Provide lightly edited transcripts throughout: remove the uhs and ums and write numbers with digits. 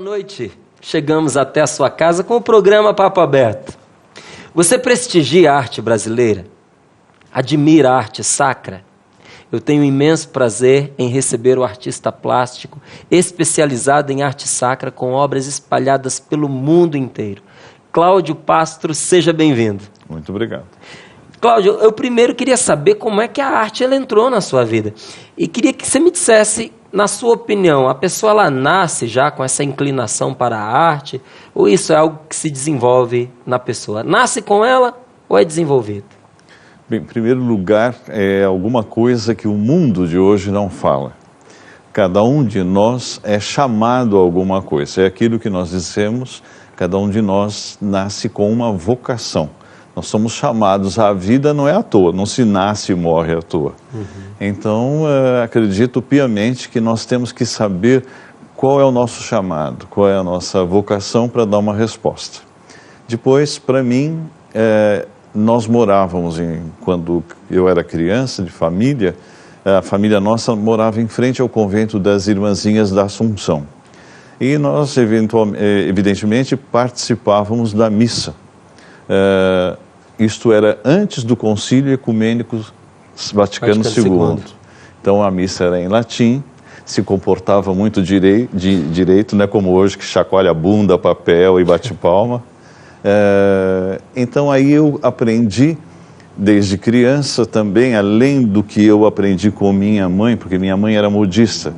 noite. Chegamos até a sua casa com o programa Papo Aberto. Você prestigia a arte brasileira? Admira a arte sacra? Eu tenho imenso prazer em receber o artista plástico especializado em arte sacra com obras espalhadas pelo mundo inteiro. Cláudio Pastro, seja bem-vindo. Muito obrigado. Cláudio, eu primeiro queria saber como é que a arte ela entrou na sua vida. E queria que você me dissesse, na sua opinião, a pessoa ela nasce já com essa inclinação para a arte? Ou isso é algo que se desenvolve na pessoa? Nasce com ela ou é desenvolvido? Bem, em primeiro lugar, é alguma coisa que o mundo de hoje não fala. Cada um de nós é chamado a alguma coisa. É aquilo que nós dissemos, cada um de nós nasce com uma vocação. Nós somos chamados à vida, não é à toa, não se nasce e morre à toa. Então, acredito piamente que nós temos que saber qual é o nosso chamado, qual é a nossa vocação para dar uma resposta. Depois, para mim, nós morávamos, quando eu era criança, de família, a família nossa morava em frente ao convento das Irmãzinhas da Assunção. E nós, evidentemente, participávamos da missa. Isto era antes do Concílio Ecumênico Vaticano II. Então a missa era em latim, se comportava muito direito, não é como hoje que chacoalha a bunda, papel e bate palma. Então aí eu aprendi desde criança também, além do que eu aprendi com minha mãe, porque minha mãe era modista.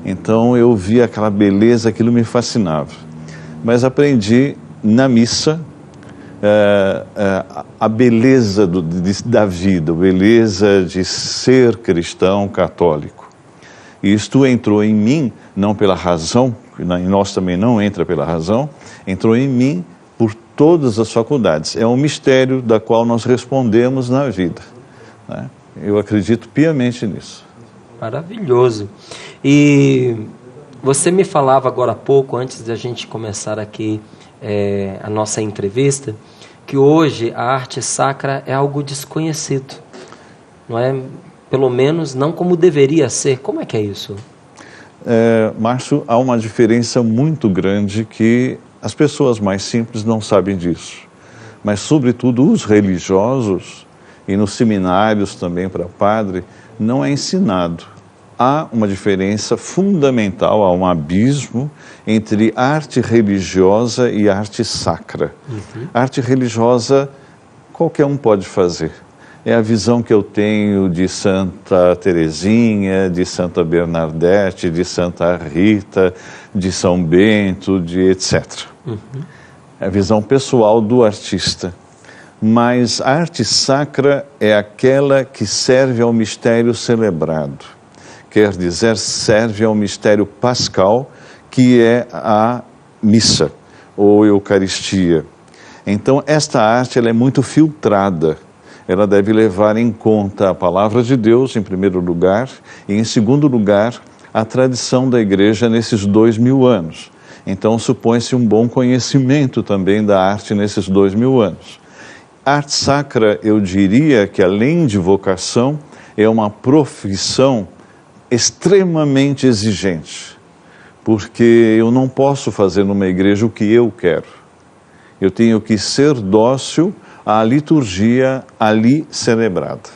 Então eu via aquela beleza, aquilo me fascinava. Mas aprendi na missa a beleza da vida, a beleza de ser cristão católico. E isto entrou em mim, não pela razão, em nós também não entra pela razão, entrou em mim por todas as faculdades. É um mistério da qual nós respondemos na vida, né? Eu acredito piamente nisso. Maravilhoso. E você me falava agora há pouco, antes de a gente começar aqui a nossa entrevista, que hoje a arte sacra é algo desconhecido, não é? Pelo menos não como deveria ser. Como é que é isso? Márcio, há uma diferença muito grande que as pessoas mais simples não sabem disso. Mas, sobretudo, os religiosos e nos seminários também para padre, não é ensinado. Há uma diferença fundamental, há um abismo entre arte religiosa e arte sacra. Arte religiosa, qualquer um pode fazer. É a visão que eu tenho de Santa Teresinha, de Santa Bernadette, de Santa Rita, de São Bento, de etc. É a visão pessoal do artista. Mas a arte sacra é aquela que serve ao mistério celebrado. Quer dizer, serve ao mistério pascal, que é a missa, ou Eucaristia. Então, esta arte ela é muito filtrada. Ela deve levar em conta a palavra de Deus, em primeiro lugar, e em segundo lugar, a tradição da igreja nesses 2000 anos. Então, supõe-se um bom conhecimento também da arte nesses 2000 anos. A arte sacra, eu diria que além de vocação, é uma profissão extremamente exigente, porque eu não posso fazer numa igreja o que eu quero. Eu tenho que ser dócil à liturgia ali celebrada.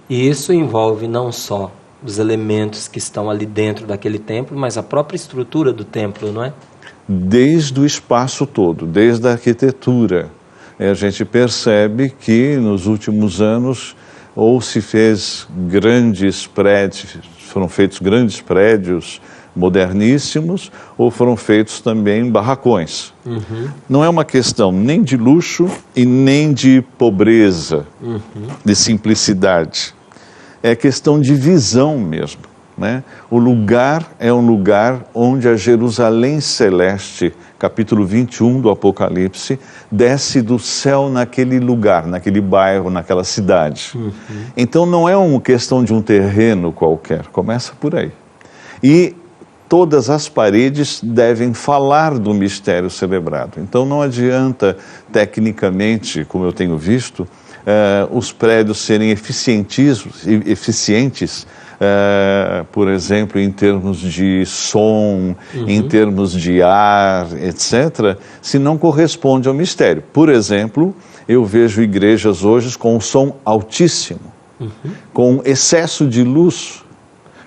E isso envolve não só os elementos que estão ali dentro daquele templo, mas a própria estrutura do templo, não é? Desde o espaço todo, desde a arquitetura. A gente percebe que nos últimos anos ou se fez grandes prédios, foram feitos grandes prédios moderníssimos, ou foram feitos também barracões. Não é uma questão nem de luxo e nem de pobreza, de simplicidade. É questão de visão mesmo, né? O lugar é um lugar onde a Jerusalém celeste, capítulo 21 do Apocalipse, desce do céu naquele lugar, naquele bairro, naquela cidade. Então não é uma questão de um terreno qualquer, começa por aí. E todas as paredes devem falar do mistério celebrado. Então não adianta, tecnicamente, como eu tenho visto, os prédios serem eficientes, por exemplo, em termos de som, em termos de ar, etc., se não corresponde ao mistério. Por exemplo, eu vejo igrejas hoje com um som altíssimo, com excesso de luz.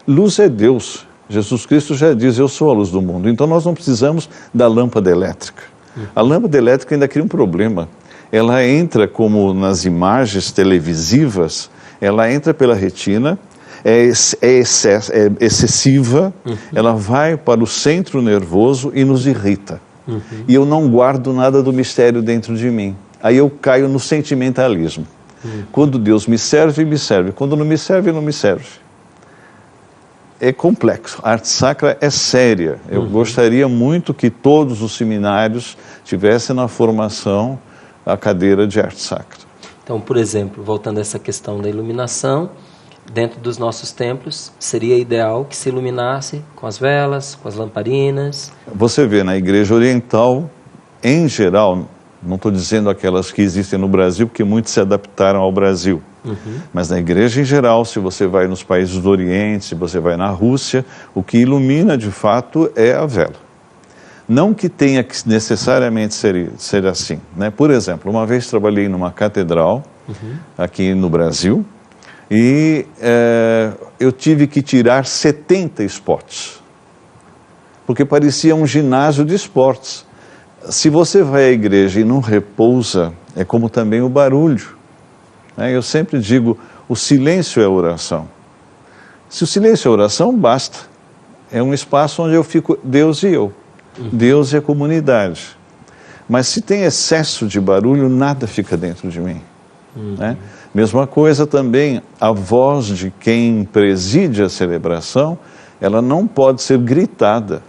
Luz é Deus. Jesus Cristo já diz, eu sou a luz do mundo. Então nós não precisamos da lâmpada elétrica. A lâmpada elétrica ainda cria um problema. Ela entra, como nas imagens televisivas, ela entra pela retina, é excessiva, ela vai para o centro nervoso e nos irrita. E eu não guardo nada do mistério dentro de mim. Aí eu caio no sentimentalismo. Quando Deus me serve, me serve. Quando não me serve, não me serve. É complexo. A arte sacra é séria. Eu gostaria muito que todos os seminários tivessem na formação a cadeira de arte sacra. Então, por exemplo, voltando a essa questão da iluminação, dentro dos nossos templos, seria ideal que se iluminasse com as velas, com as lamparinas. Você vê, na Igreja Oriental, em geral, não estou dizendo aquelas que existem no Brasil, porque muitos se adaptaram ao Brasil. Mas na igreja em geral, se você vai nos países do Oriente, se você vai na Rússia, o que ilumina de fato é a vela. Não que tenha que necessariamente ser assim, né? Por exemplo, uma vez trabalhei numa catedral aqui no Brasil e eu tive que tirar 70 spots, porque parecia um ginásio de esportes. Se você vai à igreja e não repousa, é como também o barulho. Eu sempre digo, o silêncio é oração. Se o silêncio é oração, basta. É um espaço onde eu fico, Deus e eu. Deus e a comunidade. Mas se tem excesso de barulho, nada fica dentro de mim. Né? Mesma coisa também, a voz de quem preside a celebração, ela não pode ser gritada.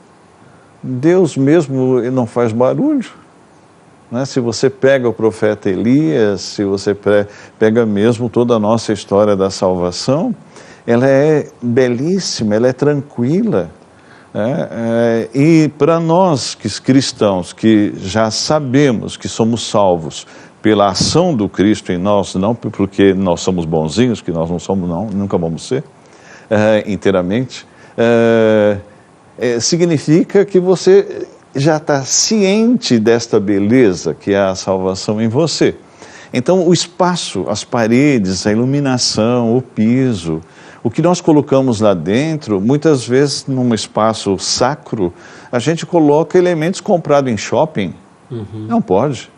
Deus mesmo não faz barulho. Né? Se você pega o profeta Elias, se você pega mesmo toda a nossa história da salvação, ela é belíssima, ela é tranquila. E para nós cristãos que já sabemos que somos salvos pela ação do Cristo em nós, não porque nós somos bonzinhos, que nós não somos, não, nunca vamos ser inteiramente, significa que você já está ciente desta beleza que é a salvação em você. Então o espaço, as paredes, a iluminação, o piso, o que nós colocamos lá dentro, muitas vezes num espaço sacro, a gente coloca elementos comprados em shopping. Não pode.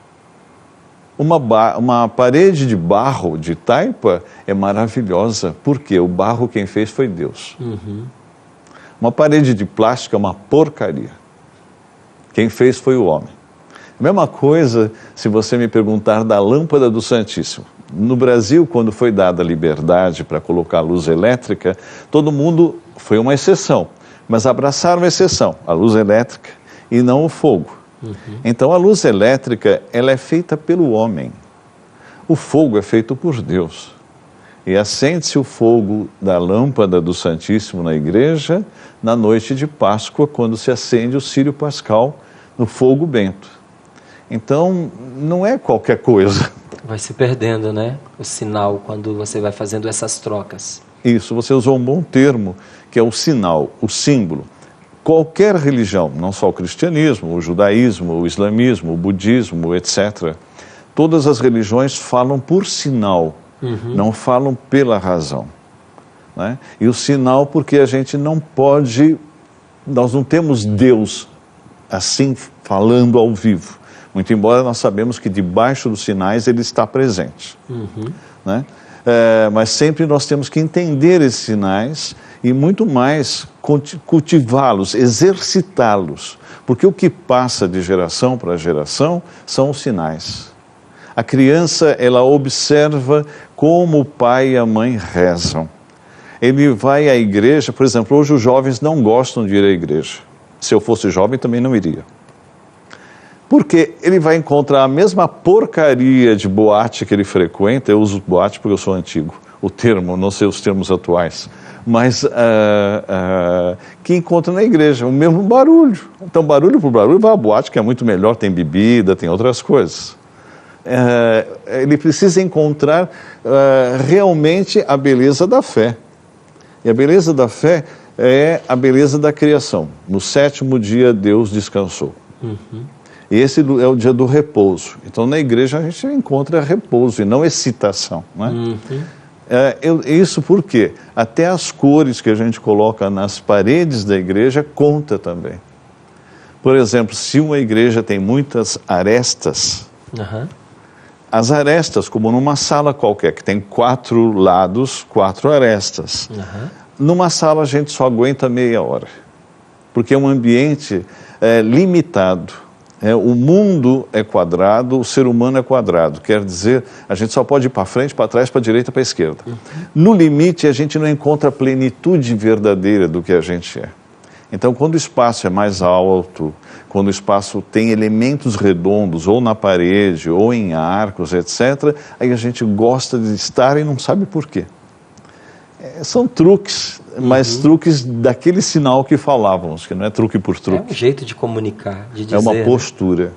Uma parede de barro, de taipa, é maravilhosa, porque o barro quem fez foi Deus. Uma parede de plástico é uma porcaria. Quem fez foi o homem. A mesma coisa se você me perguntar da lâmpada do Santíssimo. No Brasil, quando foi dada a liberdade para colocar luz elétrica, todo mundo, foi uma exceção, mas abraçaram a exceção, a luz elétrica e não o fogo. Então a luz elétrica, ela é feita pelo homem. O fogo é feito por Deus. E acende-se o fogo da lâmpada do Santíssimo na igreja na noite de Páscoa, quando se acende o círio pascal no fogo bento. Então, não é qualquer coisa. Vai se perdendo, né? O sinal, quando você vai fazendo essas trocas. Isso, você usou um bom termo, que é o sinal, o símbolo. Qualquer religião, não só o cristianismo, o judaísmo, o islamismo, o budismo, etc. Todas as religiões falam por sinal, não falam pela razão. Né? E o sinal porque a gente não pode, nós não temos Deus assim falando ao vivo. Muito embora nós sabemos que debaixo dos sinais ele está presente. Né? Mas sempre nós temos que entender esses sinais e muito mais cultivá-los, exercitá-los. Porque o que passa de geração para geração são os sinais. A criança, ela observa como o pai e a mãe rezam. Ele vai à igreja, por exemplo, hoje os jovens não gostam de ir à igreja. Se eu fosse jovem, também não iria. Porque ele vai encontrar a mesma porcaria de boate que ele frequenta, eu uso boate porque eu sou antigo, o termo, não sei os termos atuais, mas que encontra na igreja, o mesmo barulho. Então, barulho por barulho, vai à boate, que é muito melhor, tem bebida, tem outras coisas. ele precisa encontrar realmente a beleza da fé. E a beleza da fé é a beleza da criação. No 7º dia, Deus descansou. E esse é o dia do repouso. Então, na igreja, a gente encontra repouso e não excitação. Né? Isso porque até as cores que a gente coloca nas paredes da igreja conta também. Por exemplo, se uma igreja tem muitas arestas, as arestas, como numa sala qualquer, que tem 4 lados, 4 arestas. Numa sala a gente só aguenta meia hora, porque é um ambiente limitado. O mundo é quadrado, o ser humano é quadrado. Quer dizer, a gente só pode ir para frente, para trás, para a direita, para a esquerda. No limite, a gente não encontra a plenitude verdadeira do que a gente é. Então, quando o espaço é mais alto, quando o espaço tem elementos redondos, ou na parede, ou em arcos, etc., aí a gente gosta de estar e não sabe por quê. São truques, mas truques daquele sinal que falávamos, que não é truque por truque. É um jeito de comunicar, de dizer. É uma postura,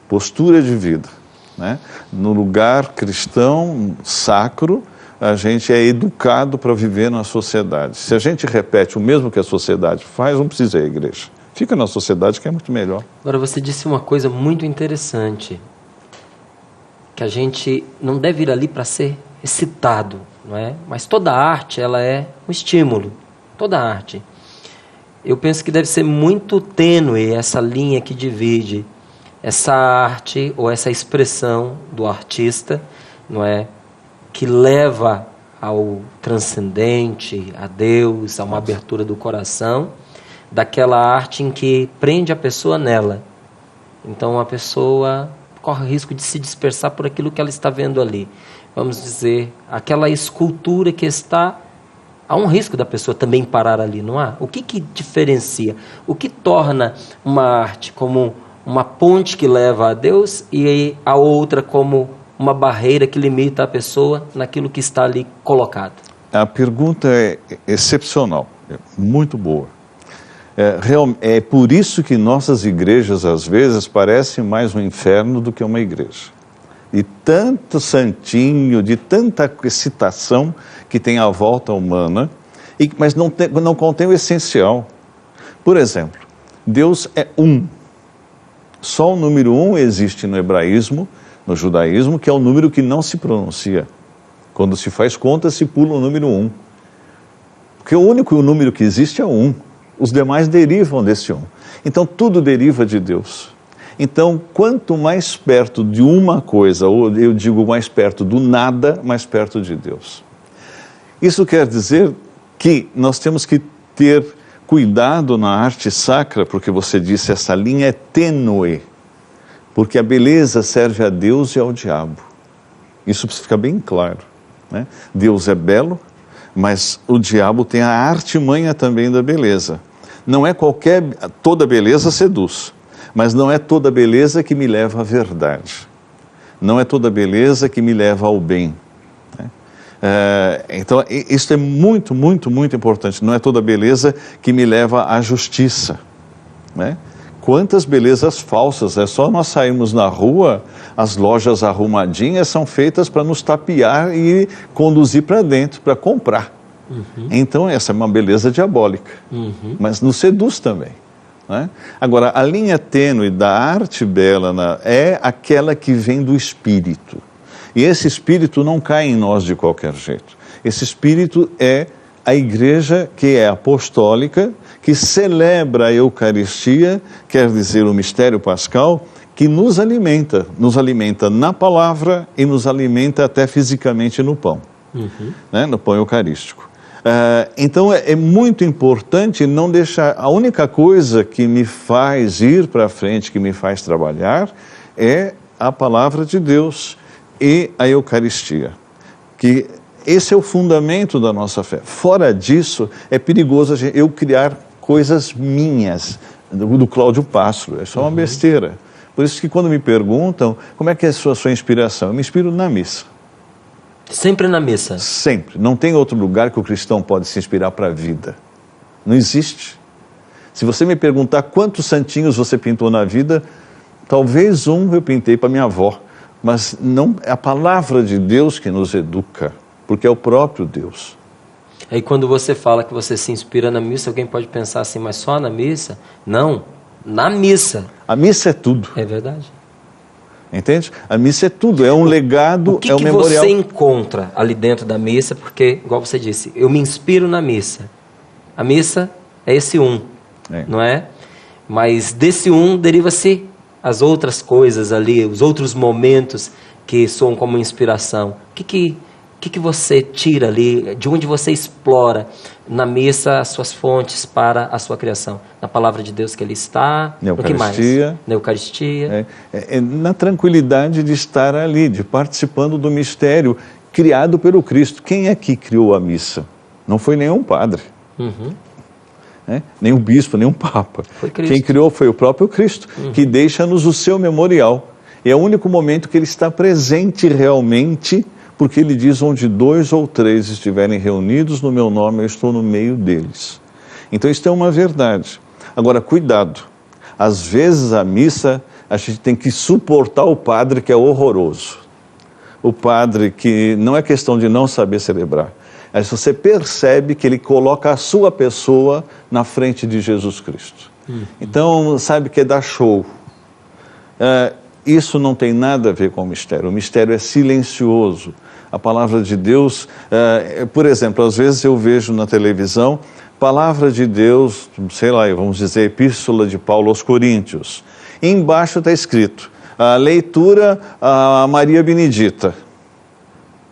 postura de vida. Né? No lugar cristão, sacro, a gente é educado para viver na sociedade. Se a gente repete o mesmo que a sociedade faz, não precisa ir à igreja. Fica na sociedade que é muito melhor. Agora, você disse uma coisa muito interessante, que a gente não deve ir ali para ser excitado, não é? Mas toda arte, ela é um estímulo, toda arte. Eu penso que deve ser muito tênue essa linha que divide essa arte ou essa expressão do artista, não é? Que leva ao transcendente, a Deus, a uma abertura do coração, daquela arte em que prende a pessoa nela. Então a pessoa corre o risco de se dispersar por aquilo que ela está vendo ali. Vamos dizer, aquela escultura que está... Há um risco da pessoa também parar ali, não há? O que diferencia? O que torna uma arte como uma ponte que leva a Deus e a outra como uma barreira que limita a pessoa naquilo que está ali colocado? A pergunta é excepcional, é muito boa. É por isso que nossas igrejas, às vezes, parecem mais um inferno do que uma igreja. De tanto santinho, de tanta excitação que tem à volta humana, mas não contém o essencial. Por exemplo, Deus é um. Só o número 1 existe no hebraísmo, no judaísmo, que é o número que não se pronuncia. Quando se faz conta, se pula o número 1. Porque o único número que existe é 1. Os demais derivam desse 1. Então, tudo deriva de Deus. Então, quanto mais perto de uma coisa, ou eu digo mais perto do nada, mais perto de Deus. Isso quer dizer que nós temos que ter cuidado na arte sacra, porque você disse, essa linha é tênue, porque a beleza serve a Deus e ao diabo. Isso precisa ficar bem claro. Né? Deus é belo, mas o diabo tem a artimanha também da beleza. Não é toda beleza seduz. Mas não é toda beleza que me leva à verdade. Não é toda beleza que me leva ao bem. Então, isso é muito, muito, muito importante. Não é toda beleza que me leva à justiça. Né? Quantas belezas falsas. É só nós sairmos na rua, as lojas arrumadinhas são feitas para nos tapear e conduzir para dentro, para comprar. Então, essa é uma beleza diabólica. Mas nos seduz também. Né? Agora, a linha tênue da arte bela é aquela que vem do Espírito. E esse Espírito não cai em nós de qualquer jeito. Esse Espírito é a igreja que é apostólica, que celebra a Eucaristia, quer dizer, o mistério pascal, que nos alimenta na palavra e nos alimenta até fisicamente no pão, né? No pão eucarístico. Então é muito importante não deixar, a única coisa que me faz ir para frente, que me faz trabalhar, é a palavra de Deus e a Eucaristia, que esse é o fundamento da nossa fé. Fora disso, é perigoso eu criar coisas minhas, do Cláudio Pássaro, é só uma besteira. Por isso que quando me perguntam, como é que é a sua inspiração? Eu me inspiro na missa. Sempre na missa? Sempre. Não tem outro lugar que o cristão pode se inspirar para a vida. Não existe. Se você me perguntar quantos santinhos você pintou na vida, talvez um eu pintei para minha avó, mas não é a palavra de Deus que nos educa, porque é o próprio Deus. Aí quando você fala que você se inspira na missa, alguém pode pensar assim, mas só na missa? Não, na missa. A missa é tudo. É verdade. Entende? A missa é tudo, é um legado, é um memorial. O que você encontra ali dentro da missa? Porque, igual você disse, eu me inspiro na missa. A missa é esse não é? Mas desse deriva-se as outras coisas ali, os outros momentos que soam como inspiração. O que você tira ali, de onde você explora na missa as suas fontes para a sua criação? Na palavra de Deus que ali está, na o que mais? Na Eucaristia. Na tranquilidade de estar ali, de participando do mistério criado pelo Cristo. Quem é que criou a missa? Não foi nenhum padre. Nem o bispo, nem o papa. Quem criou foi o próprio Cristo, que deixa-nos o seu memorial. E é o único momento que ele está presente realmente, porque ele diz, onde 2 ou 3 estiverem reunidos no meu nome, eu estou no meio deles. Então isso é uma verdade. Agora, cuidado. Às vezes a missa, a gente tem que suportar o padre que é horroroso. O padre que não é questão de não saber celebrar. Aí você percebe que ele coloca a sua pessoa na frente de Jesus Cristo. Então, sabe que é dar show. Isso não tem nada a ver com o mistério. O mistério é silencioso. A palavra de Deus, por exemplo, às vezes eu vejo na televisão, palavra de Deus, sei lá, vamos dizer, Epístola de Paulo aos Coríntios. E embaixo está escrito, a leitura a Maria Benedita.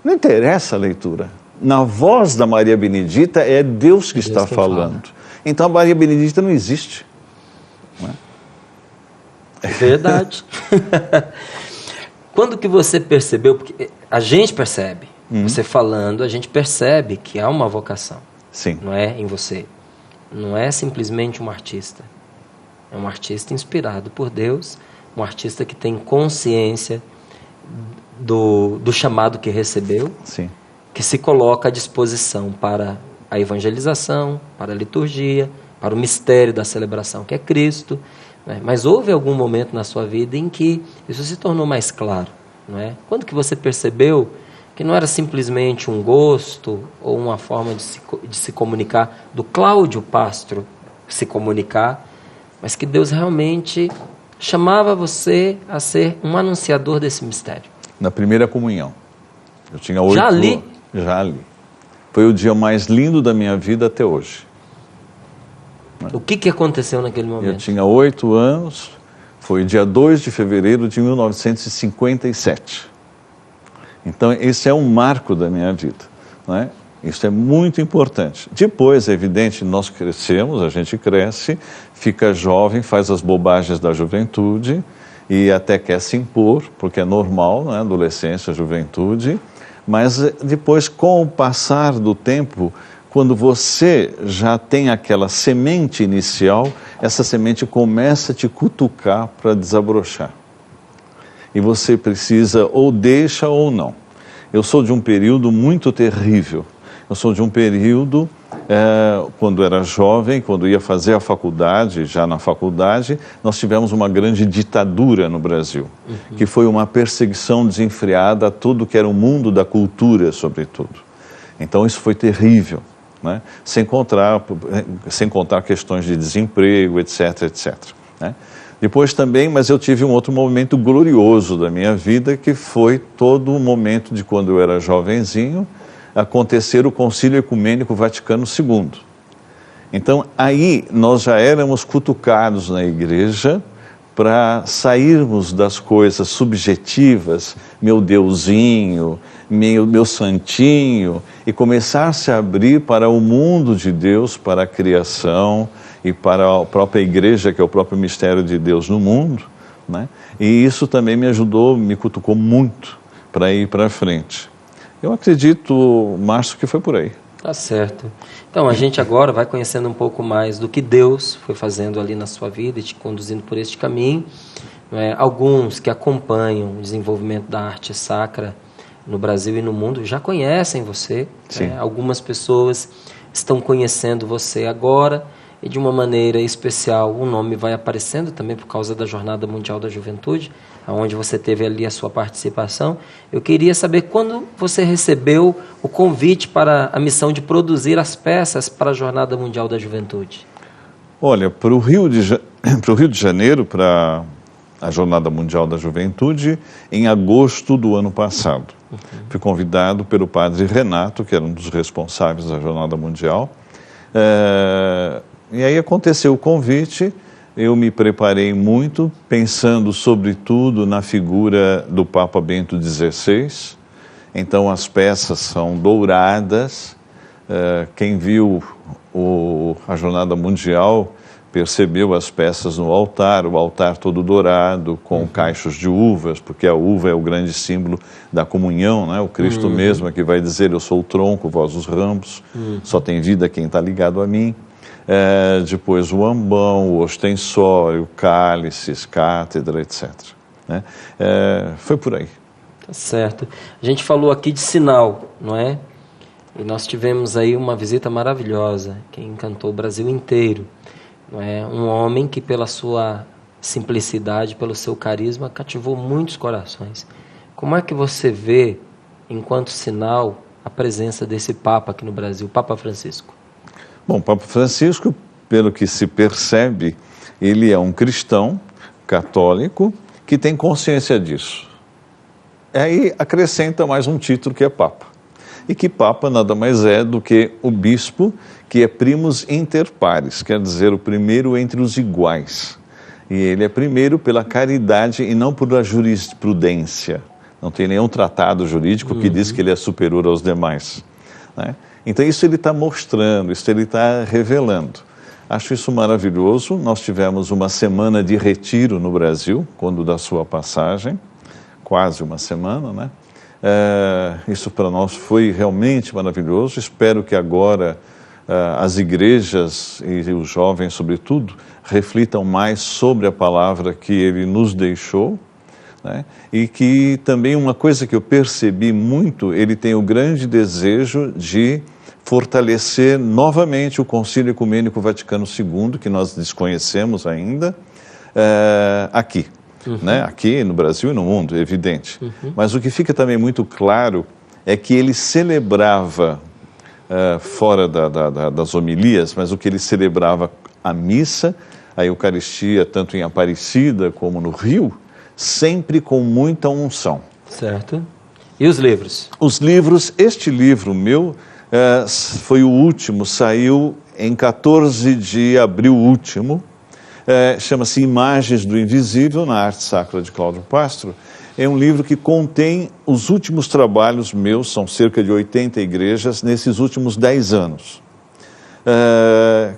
Não interessa a leitura. Na voz da Maria Benedita é Deus que está falando. Então a Maria Benedita não existe. Não é? Verdade. Quando que você percebeu, porque a gente percebe, você falando, a gente percebe que há uma vocação. Sim. Não é em você. Não é simplesmente um artista. É um artista inspirado por Deus, um artista que tem consciência do chamado que recebeu, sim, que se coloca à disposição para a evangelização, para a liturgia, para o mistério da celebração, que é Cristo. Mas houve algum momento na sua vida em que isso se tornou mais claro, não é? Quando que você percebeu que não era simplesmente um gosto ou uma forma de se comunicar, do Cláudio Pastro se comunicar, mas que Deus realmente chamava você a ser um anunciador desse mistério? Na primeira comunhão. Eu tinha 8 Já ali? anos. Já ali. Foi o dia mais lindo da minha vida até hoje. O que aconteceu naquele momento? Eu tinha 8 anos, foi dia 2 de fevereiro de 1957. Então, esse é um marco da minha vida, não é? Isso é muito importante. Depois, é evidente, nós crescemos, a gente cresce, fica jovem, faz as bobagens da juventude e até quer se impor, porque é normal, não é? Adolescência, juventude. Mas depois, com o passar do tempo, quando você já tem aquela semente inicial, essa semente começa a te cutucar para desabrochar. E você precisa ou deixa ou não. Eu sou de um período muito terrível. Eu sou de um período, quando era jovem, quando ia fazer a faculdade, já na faculdade, nós tivemos uma grande ditadura no Brasil, que foi uma perseguição desenfreada a tudo que era o mundo da cultura, sobretudo. Então isso foi terrível, né? Sem contar questões de desemprego, etc, etc. Né? Depois também, mas eu tive um outro momento glorioso da minha vida, que foi todo o momento de quando eu era jovenzinho, acontecer o Concílio Ecumênico Vaticano II. Então, aí nós já éramos cutucados na igreja para sairmos das coisas subjetivas, meu deusinho, meu santinho, e começar a se abrir para o mundo de Deus, para a criação e para a própria igreja, que é o próprio mistério de Deus no mundo, né? E isso também me ajudou, me cutucou muito para ir para frente. Eu acredito, Márcio, que foi por aí. Tá certo. Então, a gente agora vai conhecendo um pouco mais do que Deus foi fazendo ali na sua vida e te conduzindo por este caminho. Alguns que acompanham o desenvolvimento da arte sacra no Brasil e no mundo já conhecem você. Algumas pessoas estão conhecendo você agora e de uma maneira especial o nome vai aparecendo também por causa da Jornada Mundial da Juventude, onde você teve ali a sua participação. Eu queria saber quando você recebeu o convite para a missão de produzir as peças para a Jornada Mundial da Juventude. Olha, para o Rio de Janeiro, para a Jornada Mundial da Juventude, em agosto do ano passado. Fui convidado pelo padre Renato, que era um dos responsáveis da Jornada Mundial. E aí aconteceu o convite, eu me preparei muito, pensando sobretudo na figura do Papa Bento XVI. Então as peças são douradas. Quem viu a Jornada Mundial percebeu as peças no altar, o altar todo dourado, com cachos de uvas, porque a uva é o grande símbolo da comunhão, né? O Cristo mesmo é que vai dizer, eu sou o tronco, vós os ramos, só tem vida quem está ligado a mim. Depois o ambão, o ostensório, cálices, cátedra, etc. Né? Foi por aí. Tá certo. A gente falou aqui de sinal, não é? E nós tivemos aí uma visita maravilhosa, que encantou o Brasil inteiro. Não é? Um homem que pela sua simplicidade, pelo seu carisma, cativou muitos corações. Como é que você vê, enquanto sinal, a presença desse Papa aqui no Brasil, o Papa Francisco? Bom, o Papa Francisco, pelo que se percebe, ele é um cristão católico que tem consciência disso. Aí acrescenta mais um título que é Papa. E que Papa nada mais é do que o bispo, que é primus inter pares, quer dizer, o primeiro entre os iguais. E ele é primeiro pela caridade e não por a jurisprudência. Não tem nenhum tratado jurídico que diz que ele é superior aos demais, né? Então isso ele está mostrando, isso ele está revelando. Acho isso maravilhoso. Nós tivemos uma semana de retiro no Brasil, quando da sua passagem, quase uma semana, né? Isso para nós foi realmente maravilhoso. Espero que agora as igrejas e os jovens, sobretudo, reflitam mais sobre a palavra que ele nos deixou, né? E que também uma coisa que eu percebi muito, ele tem o grande desejo de fortalecer novamente o Concílio Ecumênico Vaticano II, que nós desconhecemos ainda, aqui. Né? Aqui no Brasil e no mundo, é evidente. Mas o que fica também muito claro é que ele celebrava, fora das homilias, mas o que ele celebrava a missa, a Eucaristia, tanto em Aparecida como no Rio, sempre com muita unção. Certo. E os livros? Os livros, este livro meu foi o último, saiu em 14 de abril último. Chama-se Imagens do Invisível, na Arte Sacra de Cláudio Pastro. É um livro que contém os últimos trabalhos meus, são cerca de 80 igrejas, nesses últimos 10 anos.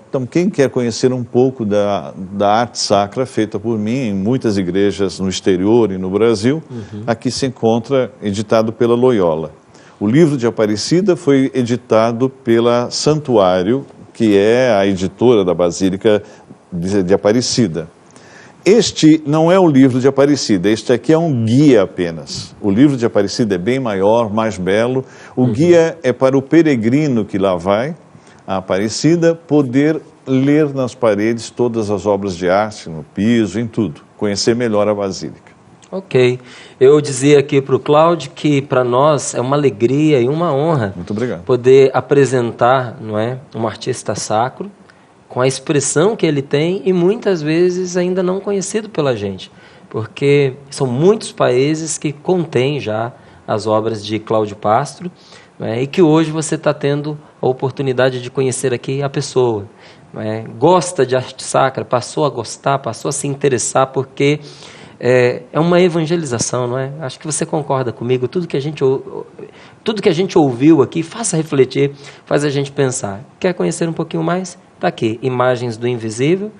Então, quem quer conhecer um pouco da arte sacra feita por mim em muitas igrejas no exterior e no Brasil, aqui se encontra, editado pela Loyola. O livro de Aparecida foi editado pela Santuário, que é a editora da Basílica de Aparecida. Este não é o livro de Aparecida, este aqui é um guia apenas. O livro de Aparecida é bem maior, mais belo. O guia é para o peregrino que lá vai, a Aparecida, poder ler nas paredes todas as obras de arte, no piso, em tudo. Conhecer melhor a Basílica. Ok. Eu dizia aqui para o Cláudio que para nós é uma alegria e uma honra. Muito obrigado. Poder apresentar, não é, um artista sacro, com a expressão que ele tem e muitas vezes ainda não conhecido pela gente, porque são muitos países que contêm já as obras de Cláudio Pastro, né, e que hoje você está tendo a oportunidade de conhecer aqui a pessoa. Né, gosta de arte sacra, passou a gostar, passou a se interessar, porque é uma evangelização, não é? Acho que você concorda comigo, tudo que a gente ouviu aqui, faça refletir, faz a gente pensar. Quer conhecer um pouquinho mais? Está aqui, Imagens do Invisível,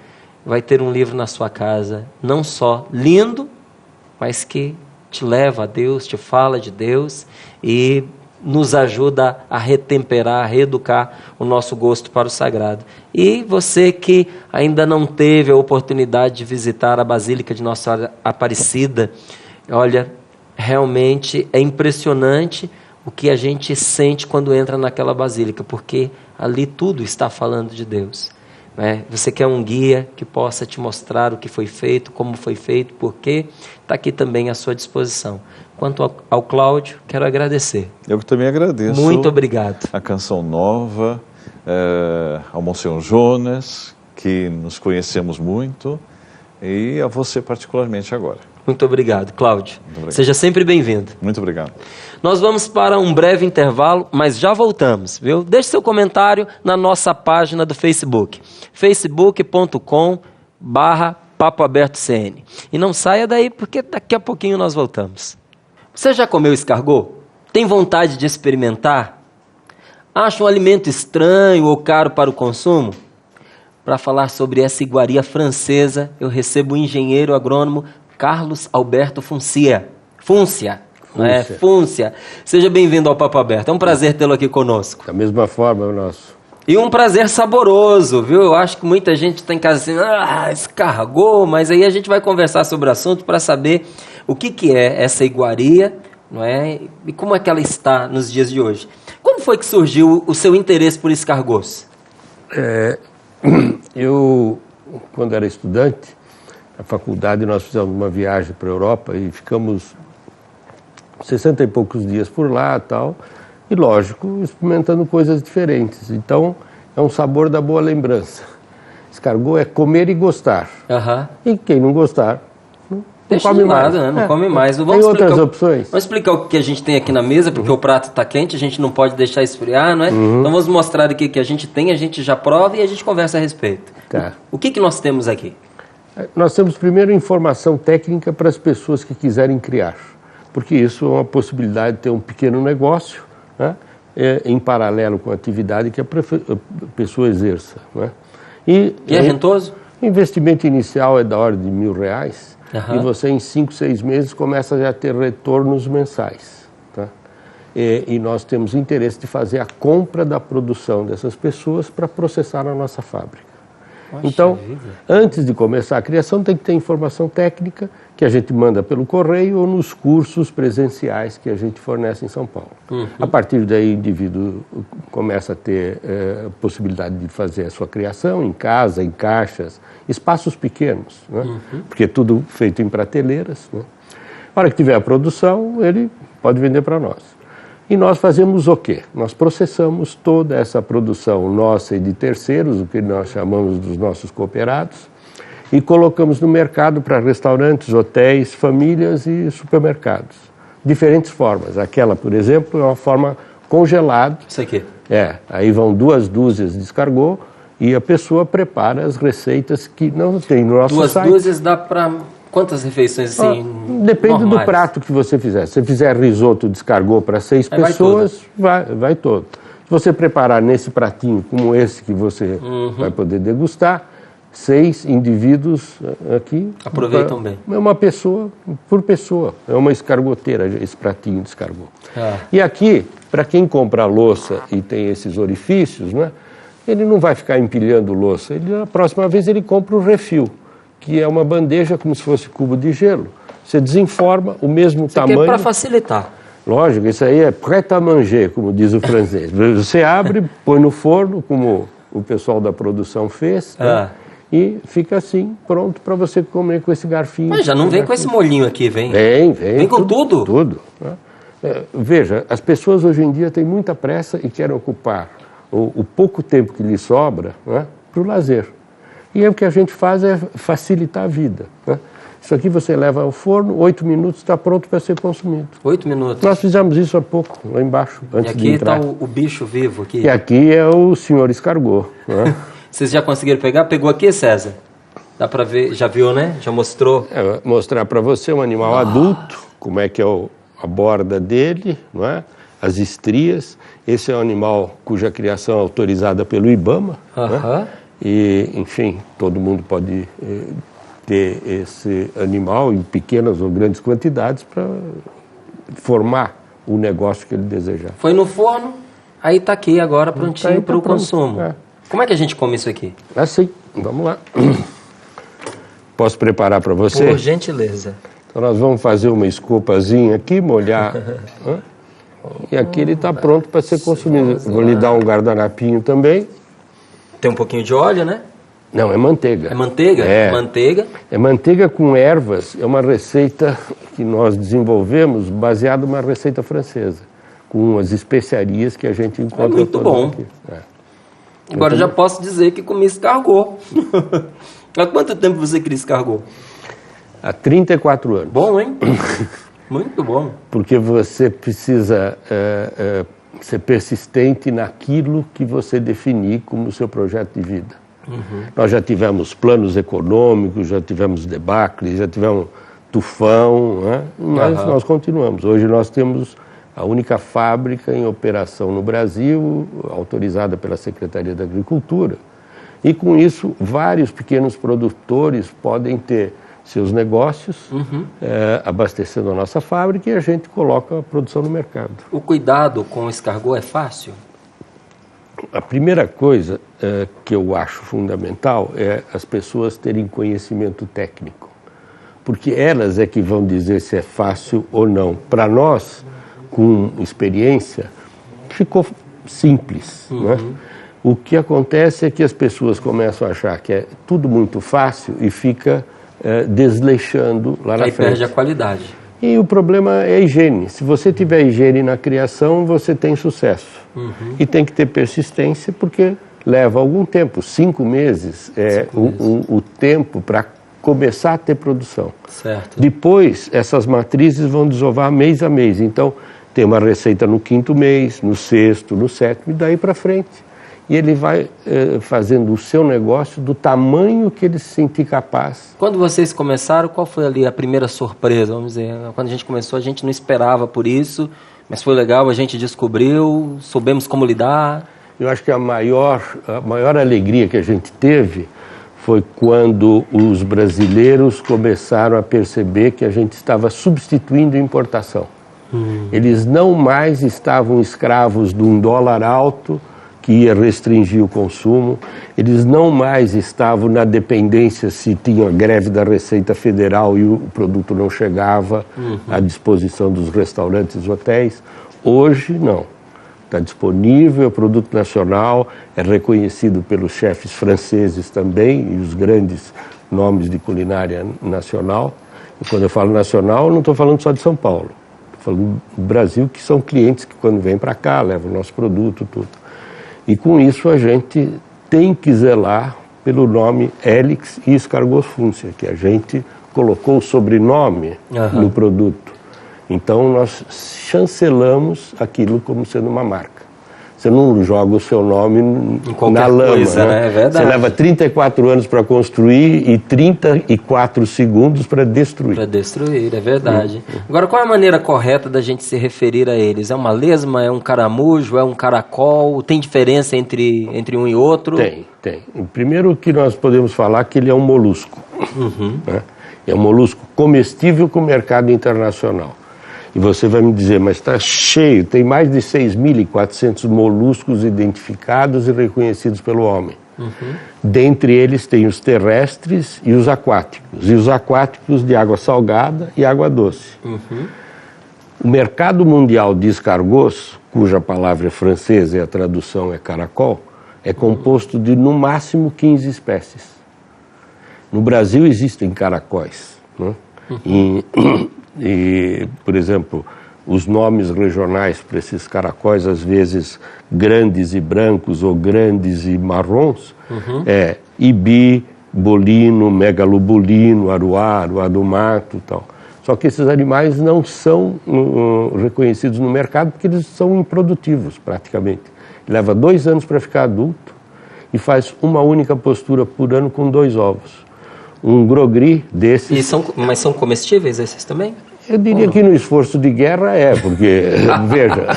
vai ter um livro na sua casa, não só lindo, mas que te leva a Deus, te fala de Deus e nos ajuda a retemperar, a reeducar o nosso gosto para o sagrado. E você que ainda não teve a oportunidade de visitar a Basílica de Nossa Senhora Aparecida, olha, realmente é impressionante o que a gente sente quando entra naquela basílica, porque ali tudo está falando de Deus. né? Você quer um guia que possa te mostrar o que foi feito, como foi feito, por quê, está aqui também à sua disposição. Quanto ao Cláudio, quero agradecer. Eu também agradeço. Muito obrigado. A Canção Nova, ao Monsenhor Jonas, que nos conhecemos muito, e a você particularmente agora. Muito obrigado, Cláudio. Muito obrigado. Seja sempre bem-vindo. Muito obrigado. Nós vamos para um breve intervalo, mas já voltamos, viu? Deixe seu comentário na nossa página do Facebook, facebook.com/papoabertocn. E não saia daí, porque daqui a pouquinho nós voltamos. Você já comeu escargot? Tem vontade de experimentar? Acha um alimento estranho ou caro para o consumo? Para falar sobre essa iguaria francesa, eu recebo o engenheiro agrônomo Carlos Alberto Funcia. Não é? Fúncia. Seja bem-vindo ao Papo Aberto. É um prazer tê-lo aqui conosco. Da mesma forma, o nosso. E um prazer saboroso, viu? Eu acho que muita gente está em casa assim, escargot, mas aí a gente vai conversar sobre o assunto para saber o que é essa iguaria, não é? E como é que ela está nos dias de hoje. Como foi que surgiu o seu interesse por escargots? Eu, quando era estudante, na faculdade nós fizemos uma viagem para a Europa e ficamos 60 e poucos dias por lá e tal, e lógico, experimentando coisas diferentes. Então, é um sabor da boa lembrança. Escargot é comer e gostar. E quem não gostar, não come mais. Né? Não come mais. Tem outras opções. Vamos explicar o que a gente tem aqui na mesa, porque o prato está quente, a gente não pode deixar esfriar, não é? Então vamos mostrar aqui o que a gente tem, a gente já prova e a gente conversa a respeito. Tá. O que nós temos aqui? Nós temos primeiro informação técnica para as pessoas que quiserem criar, porque isso é uma possibilidade de ter um pequeno negócio, né, em paralelo com a atividade que a pessoa exerça. Né? E é rentoso? O investimento inicial é da ordem de R$1.000 e você em 5, 6 meses começa já a ter retornos mensais. Tá? E nós temos interesse de fazer a compra da produção dessas pessoas para processar na nossa fábrica. Então, antes de começar a criação, tem que ter informação técnica que a gente manda pelo correio ou nos cursos presenciais que a gente fornece em São Paulo. A partir daí, o indivíduo começa a ter possibilidade de fazer a sua criação em casa, em caixas, espaços pequenos, né? Porque é tudo feito em prateleiras. Né? Na hora que tiver a produção, ele pode vender para nós. E nós fazemos o quê? Nós processamos toda essa produção nossa e de terceiros, o que nós chamamos dos nossos cooperados, e colocamos no mercado para restaurantes, hotéis, famílias e supermercados. Diferentes formas. Aquela, por exemplo, é uma forma congelada. Isso aqui? Aí vão 2 dúzias de escargot e a pessoa prepara as receitas que não tem no nosso site. 2 dúzias dá para... Quantas refeições assim? Depende normais? Do prato que você fizer. Se você fizer risoto de escargot para 6 pessoas, vai todo. Se você preparar nesse pratinho como esse que você vai poder degustar, 6 indivíduos aqui... Aproveitam bem. É uma pessoa por pessoa. É uma escargoteira, esse pratinho de escargot. E aqui, para quem compra a louça e tem esses orifícios, né, ele não vai ficar empilhando louça. A próxima vez ele compra o refil, que é uma bandeja como se fosse cubo de gelo. Você desenforma o mesmo tamanho... Isso aqui é para facilitar. Lógico, isso aí é prêt à manger, como diz o francês. Você abre, põe no forno, como o pessoal da produção fez, né? E fica assim, pronto para você comer com esse garfinho. Mas já não vem com esse molhinho aqui, vem? Vem. Vem com tudo? Tudo. Né? Veja, as pessoas hoje em dia têm muita pressa e querem ocupar o pouco tempo que lhes sobra, né, para o lazer. E aí o que a gente faz é facilitar a vida. Né? Isso aqui você leva ao forno, 8 minutos está pronto para ser consumido. 8 minutos? Nós fizemos isso há pouco, lá embaixo, antes de entrar. E aqui está o bicho vivo aqui? E aqui é o senhor escargot. Né? Vocês já conseguiram pegar? Pegou aqui, César? Dá para ver, já viu, né? Já mostrou? Mostrar para você um animal adulto, como é que é a borda dele, não é? As estrias. Esse é um animal cuja criação é autorizada pelo IBAMA, né? E, enfim, todo mundo pode ter esse animal em pequenas ou grandes quantidades para formar o negócio que ele desejar. Foi no forno, aí está aqui agora prontinho para o consumo. Como é que a gente come isso aqui? Assim, vamos lá. Posso preparar para você? Por gentileza. Então nós vamos fazer uma escopazinha aqui, molhar. E aqui ele está pronto para ser consumido. Vou lhe dar um guardanapinho também. Tem um pouquinho de óleo, né? Não, é manteiga. É manteiga? É. Manteiga? É manteiga com ervas, é uma receita que nós desenvolvemos baseada numa receita francesa, com as especiarias que a gente encontra. É muito bom. Aqui. Agora já posso dizer que comi escargot. Há quanto tempo você cria escargot? Há 34 anos. Bom, hein? Muito bom. Porque você precisa ser persistente naquilo que você definir como seu projeto de vida. Nós já tivemos planos econômicos, já tivemos debacles, já tivemos tufão, né? Mas nós continuamos. Hoje nós temos a única fábrica em operação no Brasil, autorizada pela Secretaria da Agricultura. E com isso, vários pequenos produtores podem ter seus negócios, abastecendo a nossa fábrica, e a gente coloca a produção no mercado. O cuidado com o escargot é fácil? A primeira coisa que eu acho fundamental é as pessoas terem conhecimento técnico, porque elas é que vão dizer se é fácil ou não. Para nós, com experiência, ficou simples, né? O que acontece é que as pessoas começam a achar que é tudo muito fácil e fica desleixando lá na frente. Aí perde a qualidade. E o problema é a higiene. Se você tiver higiene na criação, você tem sucesso. E tem que ter persistência, porque leva algum tempo. 5 meses é o tempo para começar a ter produção. Certo. Depois, essas matrizes vão desovar mês a mês. Então, tem uma receita no 5º mês, no 6º, no 7º, e daí para frente. E ele vai fazendo o seu negócio do tamanho que ele se sentir capaz. Quando vocês começaram, qual foi ali a primeira surpresa? Vamos dizer, quando a gente começou, a gente não esperava por isso, mas foi legal, a gente descobriu, soubemos como lidar. Eu acho que a maior alegria que a gente teve foi quando os brasileiros começaram a perceber que a gente estava substituindo a importação. Eles não mais estavam escravos de um dólar alto que ia restringir o consumo, eles não mais estavam na dependência se tinha greve da Receita Federal e o produto não chegava à disposição dos restaurantes e hotéis. Hoje, não. Está disponível, é produto nacional, é reconhecido pelos chefes franceses também e os grandes nomes de culinária nacional. E quando eu falo nacional, eu não estou falando só de São Paulo. Estou falando do Brasil, que são clientes que quando vêm para cá, levam o nosso produto, tudo. E com isso a gente tem que zelar pelo nome Helix e Escargot Fúncia, que a gente colocou o sobrenome no produto. Então nós chancelamos aquilo como sendo uma marca. Você não joga o seu nome na lama, coisa, né? É verdade. Você leva 34 anos para construir e 34 segundos para destruir. Para destruir, é verdade. Agora, qual é a maneira correta da gente se referir a eles? É uma lesma, é um caramujo, é um caracol? Tem diferença entre um e outro? Tem. Primeiro que nós podemos falar que ele é um molusco. Né? É um molusco comestível com o mercado internacional. E você vai me dizer, mas está cheio, tem mais de 6.400 moluscos identificados e reconhecidos pelo homem. Dentre eles tem os terrestres e os aquáticos. E os aquáticos de água salgada e água doce. O mercado mundial de escargots, cuja palavra é francesa e a tradução é caracol, é composto de no máximo 15 espécies. No Brasil existem caracóis, né? E, por exemplo, os nomes regionais para esses caracóis, às vezes grandes e brancos ou grandes e marrons, é ibi, bolino, megalobolino, aruá, aruá do mato e tal. Só que esses animais não são reconhecidos no mercado porque eles são improdutivos, praticamente. Leva 2 anos para ficar adulto e faz uma única postura por ano com 2 ovos. Um grogri desses... Mas são comestíveis esses também? Eu diria que no esforço de guerra porque, veja,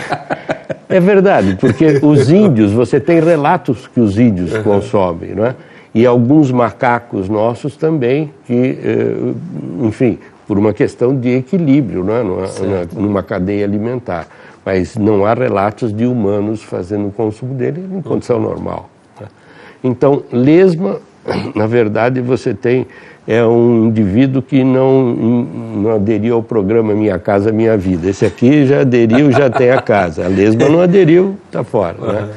é verdade, porque os índios, você tem relatos que os índios consomem, não é? E alguns macacos nossos também, que, enfim, por uma questão de equilíbrio, não é? Numa cadeia alimentar. Mas não há relatos de humanos fazendo o consumo dele em condição normal. Né? Então, lesma... Na verdade, você tem um indivíduo que não aderiu ao programa Minha Casa Minha Vida. Esse aqui já aderiu, já tem a casa. A lesma não aderiu, está fora.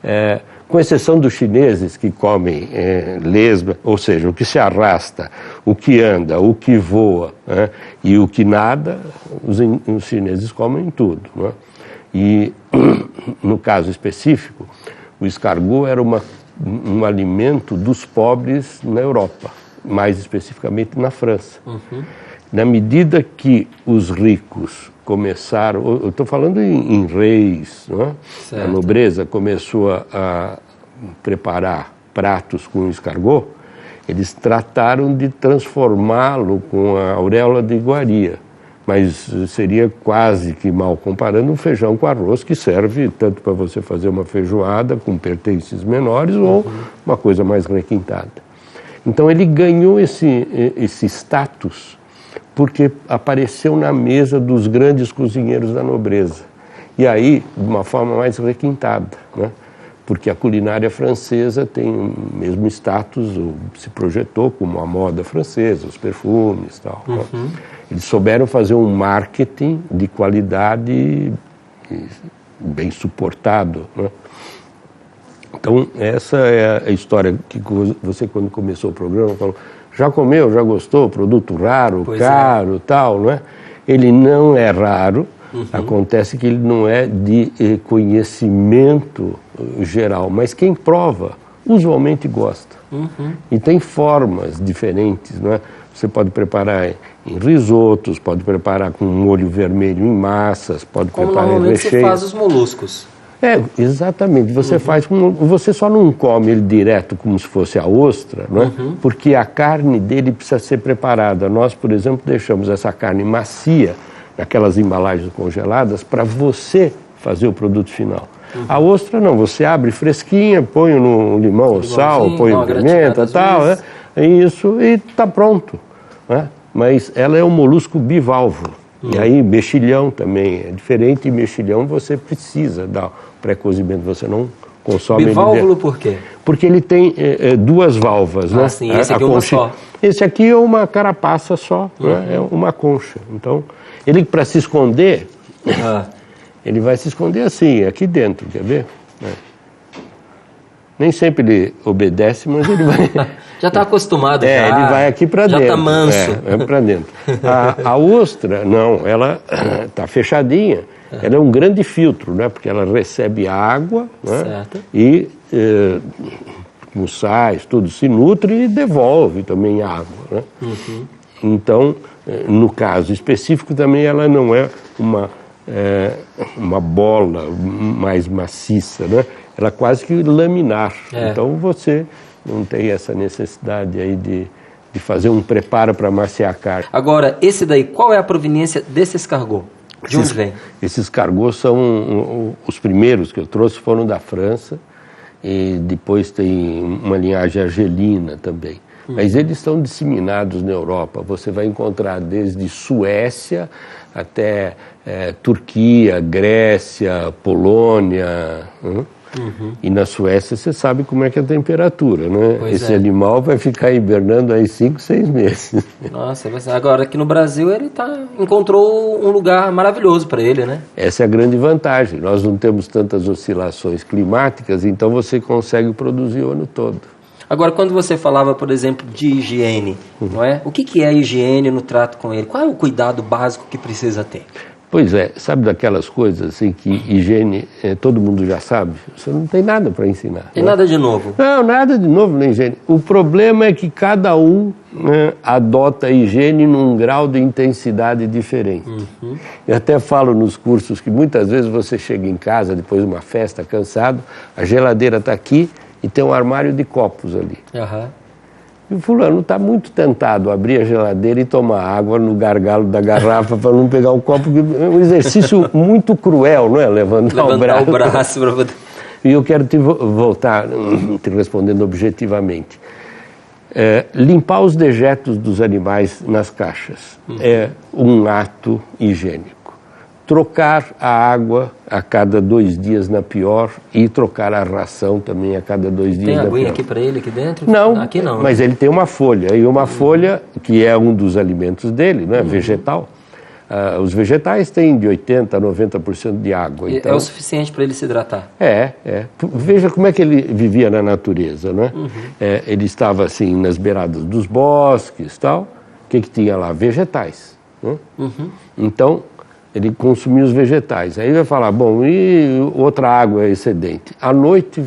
Né? Com exceção dos chineses que comem lesma, ou seja, o que se arrasta, o que anda, o que voa, né, e o que nada, os chineses comem tudo. Né? E, no caso específico, o escargot era um alimento dos pobres na Europa, mais especificamente na França. Uhum. Na medida que os ricos começaram, eu estou falando em reis, não é? A nobreza começou a preparar pratos com escargot, eles trataram de transformá-lo com a auréola de iguaria, mas seria quase que, mal comparando, um feijão com arroz que serve tanto para você fazer uma feijoada com pertences menores ou uma coisa mais requintada. Então ele ganhou esse status porque apareceu na mesa dos grandes cozinheiros da nobreza. E aí, de uma forma mais requintada, né? Porque a culinária francesa tem o mesmo status, ou se projetou como a moda francesa, os perfumes e tal. Né? Eles souberam fazer um marketing de qualidade bem suportado. Né? Então, essa é a história que você, quando começou o programa, falou: já comeu, já gostou, produto raro, caro, tal, não é? Ele não é raro, acontece que ele não é de conhecimento geral, mas quem prova usualmente gosta. E tem formas diferentes, não é? Você pode preparar em risotos, pode preparar com molho vermelho em massas, pode preparar em recheio. Você faz os moluscos. Exatamente. Você você só não come ele direto como se fosse a ostra, não é? Porque a carne dele precisa ser preparada. Nós, por exemplo, deixamos essa carne macia naquelas embalagens congeladas para você fazer o produto final. A ostra não, você abre fresquinha, põe no limão ou sal, põe pimenta e tal, isso, e está pronto. Né? Mas ela é um molusco bivalvo. E aí mexilhão também é diferente, e mexilhão você precisa dar pré-cozimento, você não consome. Biválvulo por quê? Porque ele tem duas válvulas, né? Sim, esse aqui é uma só. Esse aqui é uma carapaça só, né? É uma concha. Então, ele para se esconder, ele vai se esconder assim, aqui dentro, quer ver? Nem sempre ele obedece, mas ele vai... Já está acostumado. Ele vai aqui para dentro. Já está manso. Para dentro. A ostra, não, ela está fechadinha. Ela é um grande filtro, né? Porque ela recebe água, né? E com sais, tudo, se nutre e devolve também água. Né? Então, no caso específico, também ela não é uma bola mais maciça, né? Ela é quase que laminar. Então você não tem essa necessidade aí de fazer um preparo para maciar a carne. Agora, esse daí, qual é a proveniência desse escargot? De onde vem? Esses escargots são os primeiros que eu trouxe, foram da França, e depois tem uma linhagem argelina também. Mas eles estão disseminados na Europa. Você vai encontrar desde Suécia até Turquia, Grécia, Polônia. E na Suécia você sabe como é que é a temperatura, né? Esse animal vai ficar hibernando aí 5, 6 meses. Nossa, agora aqui no Brasil ele encontrou um lugar maravilhoso para ele, né? Essa é a grande vantagem. Nós não temos tantas oscilações climáticas, então você consegue produzir o ano todo. Agora, quando você falava, por exemplo, de higiene, não é? O que é a higiene no trato com ele? Qual é o cuidado básico que precisa ter? Pois é, sabe daquelas coisas assim que higiene todo mundo já sabe? Você não tem nada para ensinar. Tem nada de novo? Não, nada de novo na higiene. O problema é que cada um adota a higiene num grau de intensidade diferente. Eu até falo nos cursos que muitas vezes você chega em casa depois de uma festa cansado, a geladeira está aqui e tem um armário de copos ali. E o fulano está muito tentado a abrir a geladeira e tomar água no gargalo da garrafa para não pegar o copo. É um exercício muito cruel, não é? Levantar o braço para poder... E eu quero voltar te respondendo objetivamente. Limpar os dejetos dos animais nas caixas é um ato higiênico. Trocar a água a cada 2 dias na pior e trocar a ração também a cada 2 dias na pior. Tem aguinha aqui para ele aqui dentro? Não, aqui não. Mas ele tem uma folha, e uma folha que é um dos alimentos dele, não é? Vegetal. Os vegetais têm de 80% a 90% de água. Então, é o suficiente para ele se hidratar? Veja como é que ele vivia na natureza, né? Ele estava assim nas beiradas dos bosques e tal. O que tinha lá? Vegetais. Né? Então, ele consumia os vegetais. Aí vai falar, bom, e outra água excedente? À noite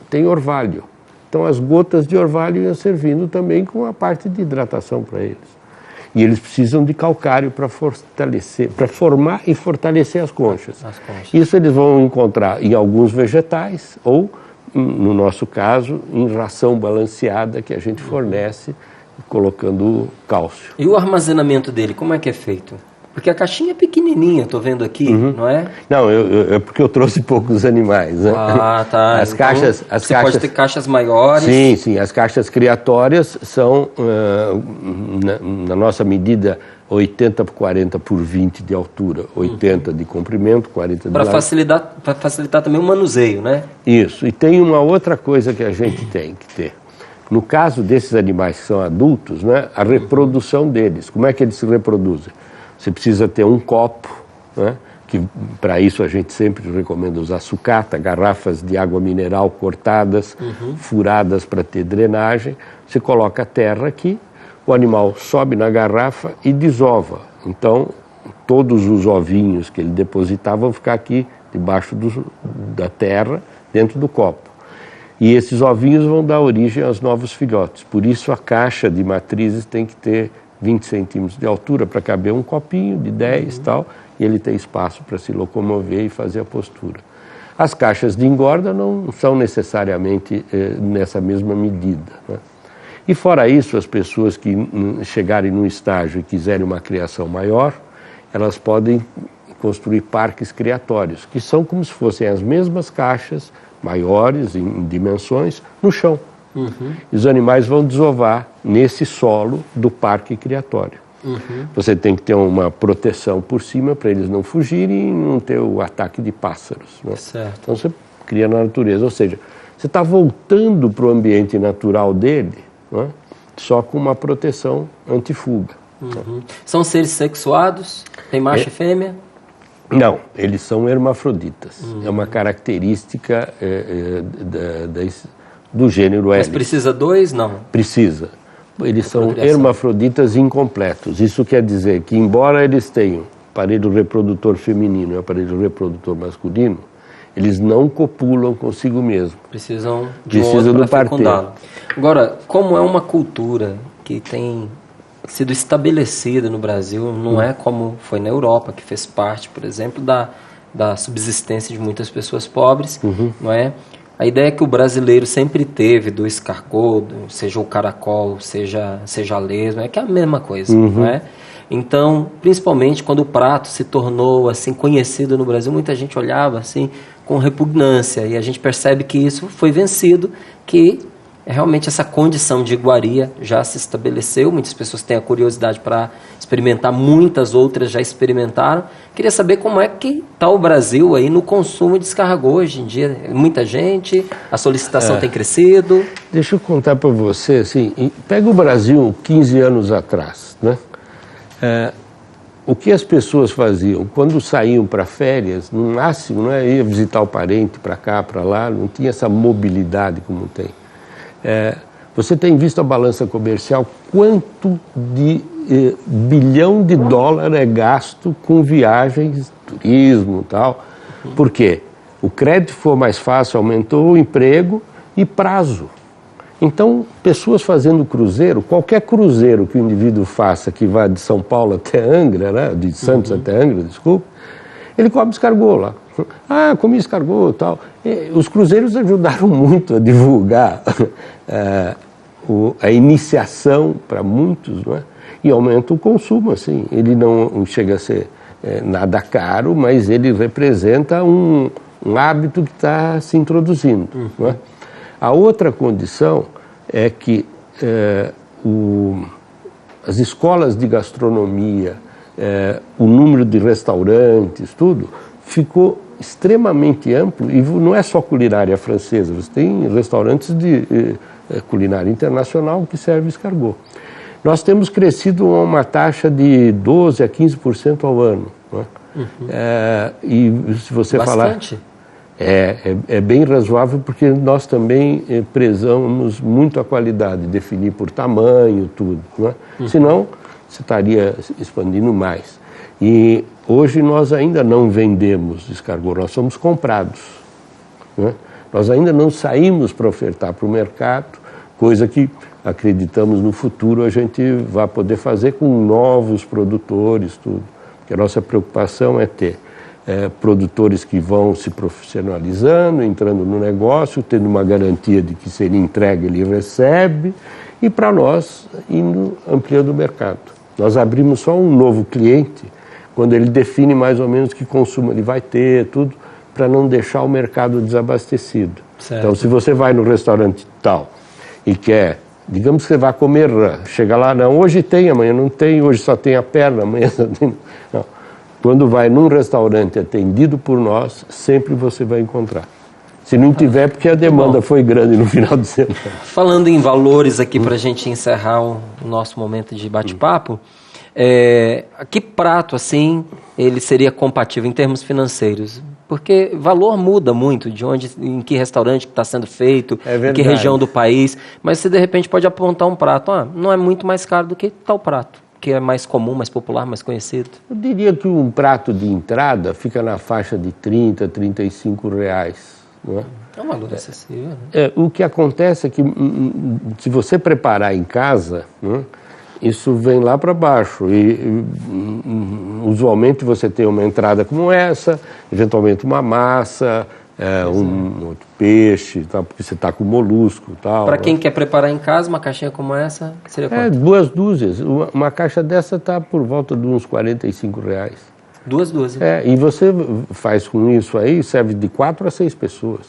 tem orvalho. Então, as gotas de orvalho iam servindo também com a parte de hidratação para eles. E eles precisam de calcário para fortalecer, para formar e fortalecer as conchas. Isso eles vão encontrar em alguns vegetais ou, no nosso caso, em ração balanceada que a gente fornece colocando cálcio. E o armazenamento dele, como é que é feito? Porque a caixinha é pequenininha, estou vendo aqui, não é? Não, é porque eu trouxe poucos animais, né? Ah, tá. As caixas... Pode ter caixas maiores? Sim, as caixas criatórias são, na nossa medida, 80 por 40 por 20 de altura, 80 de comprimento, 40 de largura. Para facilitar também o manuseio, né? Isso, e tem uma outra coisa que a gente tem que ter. No caso desses animais que são adultos, né, a reprodução deles, como é que eles se reproduzem? Você precisa ter um copo, né? Que para isso a gente sempre recomenda usar sucata, garrafas de água mineral cortadas, furadas para ter drenagem. Você coloca a terra aqui, o animal sobe na garrafa e desova. Então, todos os ovinhos que ele depositava vão ficar aqui debaixo da terra, dentro do copo. E esses ovinhos vão dar origem aos novos filhotes. Por isso a caixa de matrizes tem que ter 20 centímetros de altura para caber um copinho de 10 e tal, e ele tem espaço para se locomover e fazer a postura. As caixas de engorda não são necessariamente nessa mesma medida, né? E fora isso, as pessoas que chegarem num estágio e quiserem uma criação maior, elas podem construir parques criatórios, que são como se fossem as mesmas caixas, maiores em dimensões, no chão. E os animais vão desovar nesse solo do parque criatório. Você tem que ter uma proteção por cima para eles não fugirem e não ter o ataque de pássaros, né? Certo. Então você cria na natureza, ou seja, você está voltando para o ambiente natural dele, né? Só com uma proteção antifuga. São seres sexuados? Tem macho e fêmea? Não, eles são hermafroditas. É uma característica do gênero Hélice. Mas precisa dois? Não. Precisa. Eles são hermafroditas incompletos. Isso quer dizer que, embora eles tenham aparelho reprodutor feminino e aparelho reprodutor masculino, eles não copulam consigo mesmo. Precisam de um outro para fecundá-lo. Agora, como é uma cultura que tem sido estabelecida no Brasil, não é como foi na Europa, que fez parte, por exemplo, da subsistência de muitas pessoas pobres, não é? A ideia é que o brasileiro sempre teve do escargot, seja o caracol, seja a lesma, é que é a mesma coisa, não é? Então, principalmente quando o prato se tornou assim conhecido no Brasil, muita gente olhava assim com repugnância, e a gente percebe que isso foi vencido, que realmente essa condição de iguaria já se estabeleceu. Muitas pessoas têm a curiosidade para experimentar, muitas outras já experimentaram. Queria saber como é que está o Brasil aí no consumo de escargot hoje em dia. Muita gente, a solicitação tem crescido. Deixa eu contar para você, assim, pega o Brasil 15 anos atrás, né? O que as pessoas faziam quando saíam para férias, no máximo, né, ia visitar o parente para cá, para lá, não tinha essa mobilidade como tem. Você tem visto a balança comercial, quanto de bilhão de dólar é gasto com viagens, turismo e tal. Por quê? O crédito foi mais fácil, aumentou o emprego e prazo. Então, pessoas fazendo cruzeiro, qualquer cruzeiro que o indivíduo faça, que vá de São Paulo até Angra, né, de Santos até Angra, desculpa, ele come escargot lá. Ah, comi escargot e tal. Os cruzeiros ajudaram muito a divulgar a iniciação para muitos, não é? E aumenta o consumo, assim. Ele não chega a ser nada caro, mas ele representa um hábito que está se introduzindo, não é? A outra condição é que as escolas de gastronomia, o número de restaurantes, tudo, ficou extremamente amplo, e não é só culinária francesa, você tem restaurantes de culinária internacional que servem escargot. Nós temos crescido a uma taxa de 12% a 15% ao ano. Né? E se você Bastante. falar... É bem razoável porque nós também prezamos muito a qualidade, definir por tamanho, tudo. Né? Senão, você estaria expandindo mais. E hoje nós ainda não vendemos escargot, nós somos comprados. Né? Nós ainda não saímos para ofertar para o mercado, coisa que acreditamos no futuro a gente vai poder fazer com novos produtores, tudo. Porque a nossa preocupação é ter produtores que vão se profissionalizando, entrando no negócio, tendo uma garantia de que se ele entrega, ele recebe, e para nós, indo ampliando o mercado. Nós abrimos só um novo cliente, quando ele define mais ou menos que consumo ele vai ter, tudo, para não deixar o mercado desabastecido. Certo. Então, se você vai no restaurante tal e quer, digamos que você vai comer rã, chega lá, não, hoje tem, amanhã não tem, hoje só tem a perna, amanhã só tem... Não. Quando vai num restaurante atendido por nós, sempre você vai encontrar. Se não tiver, porque a demanda foi grande no final de semana. Falando em valores aqui, para a gente encerrar o nosso momento de bate-papo, que prato, assim, ele seria compatível em termos financeiros? Porque valor muda muito de onde, em que restaurante que está sendo feito, em que região do país. Mas você, de repente, pode apontar um prato. Não é muito mais caro do que tal prato, que é mais comum, mais popular, mais conhecido? Eu diria que um prato de entrada fica na faixa de R$30, R$35. Não é? É um valor acessível. Né? O que acontece é que, se você preparar em casa, né, isso vem lá para baixo. E usualmente você tem uma entrada como essa, eventualmente uma massa... um outro peixe, tal, porque você está com molusco. Para quem quer preparar em casa, uma caixinha como essa, seria quanto? 2 dúzias. Uma caixa dessa está por volta de uns R$45. 2 dúzias? E você faz com isso aí, serve de 4 a 6 pessoas.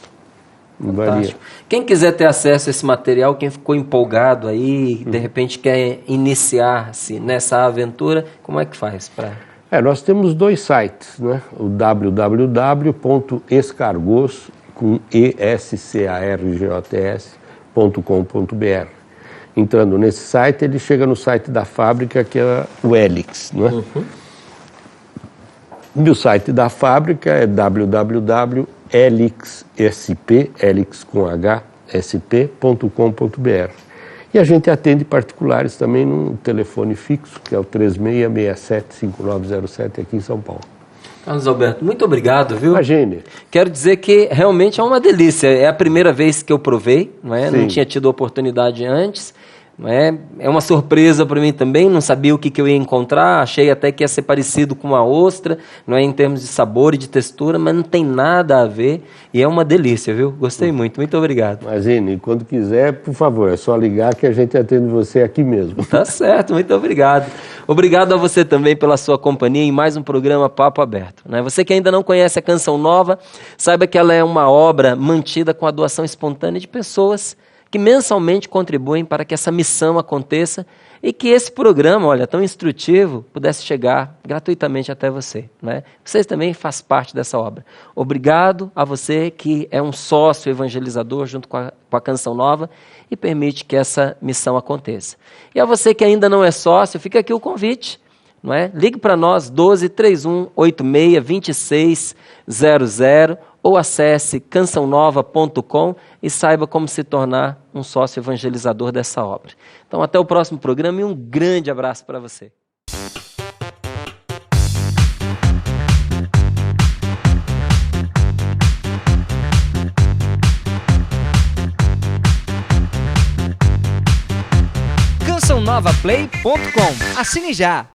Fantástico. Quem quiser ter acesso a esse material, quem ficou empolgado aí, de repente quer iniciar-se nessa aventura, como é que faz para... Nós temos 2 sites, né? O www.escargots.com.br. Entrando nesse site, ele chega no site da fábrica, que é o Helix, né? E o site da fábrica é www.helix.com.br. E a gente atende particulares também no telefone fixo, que é o 3667-5907 aqui em São Paulo. Carlos Alberto, muito obrigado, viu? Imagine. Quero dizer que realmente é uma delícia. É a primeira vez que eu provei, não é? Não tinha tido oportunidade antes. Não é? É uma surpresa para mim também, não sabia o que eu ia encontrar, achei até que ia ser parecido com uma ostra, não é, em termos de sabor e de textura, mas não tem nada a ver e é uma delícia, viu? Gostei muito obrigado. Imagine, quando quiser, por favor, é só ligar que a gente atende você aqui mesmo. Tá certo, muito obrigado. Obrigado a você também pela sua companhia em mais um programa Papo Aberto. Né? Você que ainda não conhece a Canção Nova, saiba que ela é uma obra mantida com a doação espontânea de pessoas que mensalmente contribuem para que essa missão aconteça e que esse programa, olha, tão instrutivo, pudesse chegar gratuitamente até você. Né? Vocês também fazem parte dessa obra. Obrigado a você que é um sócio evangelizador junto com a Canção Nova e permite que essa missão aconteça. E a você que ainda não é sócio, fica aqui o convite. Não é? Ligue para nós, 12-3186-2600, ou acesse cançãonova.com e saiba como se tornar um sócio evangelizador dessa obra. Então, até o próximo programa e um grande abraço para você. cançãonovaplay.com. Assine já!